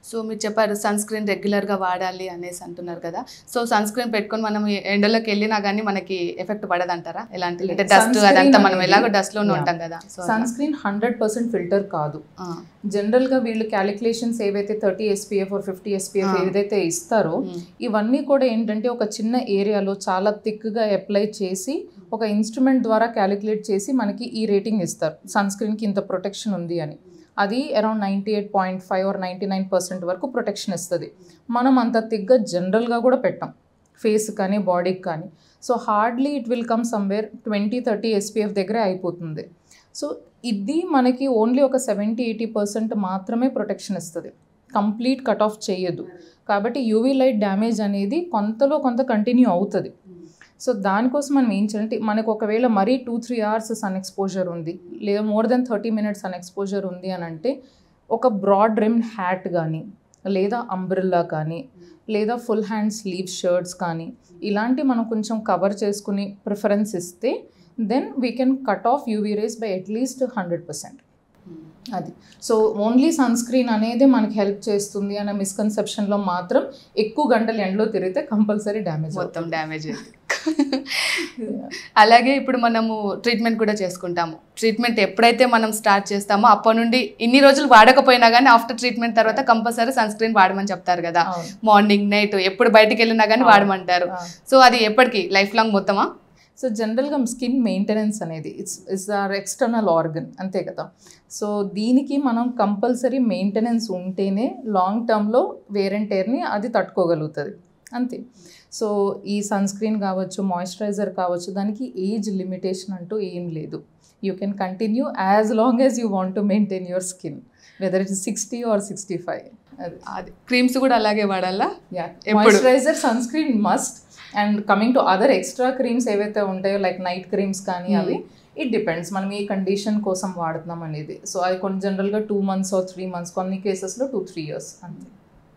So మీరు చెప్పారు sun screen రెగ్యులర్గా వాడాలి అనేసి అంటున్నారు కదా. సో సన్ స్క్రీన్ పెట్టుకొని మనం ఎండలోకి వెళ్ళినా కానీ మనకి ఎఫెక్ట్ పడదంటారా? ఎలాంటి అంటే డస్ట్ అదంతా మనం ఎలాగో డస్ట్లోనే ఉంటాం కదా. సన్ స్క్రీన్ 100% ఫిల్టర్ కాదు. జనరల్గా వీళ్ళు క్యాలిక్యులేషన్స్ ఏవైతే 30 SPF 50 SPF ఏదైతే ఇస్తారో ఇవన్నీ కూడా ఏంటంటే ఒక చిన్న ఏరియాలో చాలా థిక్గా అప్లై చేసి ఒక ఇన్స్ట్రుమెంట్ ద్వారా క్యాలిక్యులేట్ చేసి మనకి ఈ రేటింగ్ ఇస్తారు, సన్ స్క్రీన్కి ఇంత ప్రొటెక్షన్ ఉంది అని. అది అరౌండ్ 98.5 or 99% వరకు ప్రొటెక్షన్ ఇస్తుంది. మనం అంత థిక్గా జనరల్గా కూడా పెట్టాం ఫేస్ కానీ బాడీకి కానీ. So hardly it will come somewhere 20-30 SPF దగ్గరే అయిపోతుంది. సో ఇది మనకి ఓన్లీ ఒక 70-80% మాత్రమే ప్రొటెక్షన్ ఇస్తుంది, కంప్లీట్ కట్ ఆఫ్ చేయదు. కాబట్టి యూవీ లైట్ డ్యామేజ్ అనేది కొంతలో కొంత కంటిన్యూ అవుతుంది. సో దానికోసం మనం ఏం చేయాలంటే మనకు ఒకవేళ మరీ 2-3 hours సన్ ఎక్స్పోజర్ ఉంది, లేదా more than 30 minutes sun exposure ఉంది అని అంటే ఒక బ్రాడ్ రిమ్ హ్యాట్ కానీ, లేదా అంబ్రెల్లా కానీ, లేదా ఫుల్ హ్యాండ్ స్లీవ్ షర్ట్స్ కానీ ఇలాంటి మనం కొంచెం కవర్ చేసుకుని ప్రిఫరెన్స్ ఇస్తే then we can cut off UV rays by at least 100%. అది సో ఓన్లీ సన్ స్క్రీన్ అనేది మనకి హెల్ప్ చేస్తుంది అనే మిస్కన్సెప్షన్లో మాత్రం ఎక్కువ గంటలు ఎండలో తిరిగితే కంపల్సరీ డ్యామేజ్, మొత్తం డ్యామేజ్ అయింది. అలాగే ఇప్పుడు మనము ట్రీట్మెంట్ కూడా చేసుకుంటాము. ట్రీట్మెంట్ ఎప్పుడైతే మనం స్టార్ట్ చేస్తామో అప్పటి నుండి ఇన్ని రోజులు వాడకపోయినా కానీ ఆఫ్టర్ ట్రీట్మెంట్ తర్వాత కంపల్సరీ సన్ స్క్రీన్ వాడమని చెప్తారు కదా. మార్నింగ్ నైట్ ఎప్పుడు బయటికి వెళ్ళినా కానీ వాడమంటారు. సో అది ఎప్పటికీ లైఫ్ లాంగ్ మొత్తమా? సో జనరల్గా స్కిన్ మెయింటెనెన్స్ అనేది ఇట్స్ ఆర్ ఎక్స్టర్నల్ ఆర్గన్, అంతే కదా. సో దీనికి మనం కంపల్సరీ మెయింటెనెన్స్ ఉంటేనే లాంగ్ టర్మ్లో వేర్ అండ్ టేర్ని అది తట్టుకోగలుగుతుంది, అంతే. సో ఈ సన్ స్క్రీన్ కావచ్చు, మాయిశ్చరైజర్ కావచ్చు, దానికి ఏజ్ లిమిటేషన్ అంటూ ఏం లేదు. You can continue as long as you want to maintain your skin, whether it 60 or 65. అది క్రీమ్స్ కూడా అలాగే వాడాలా? Moisturiser, sun screen must. And coming to other extra creams ఏవైతే ఉంటాయో లైక్ నైట్ క్రీమ్స్ కానీ అవి ఇట్ డిపెండ్స్ మనం ఏ condition కోసం వాడుతున్నాం అనేది. సో అది కొన్ని జనరల్గా 2 months or 3 months, కొన్ని కేసెస్లో 2-3 years అంతే.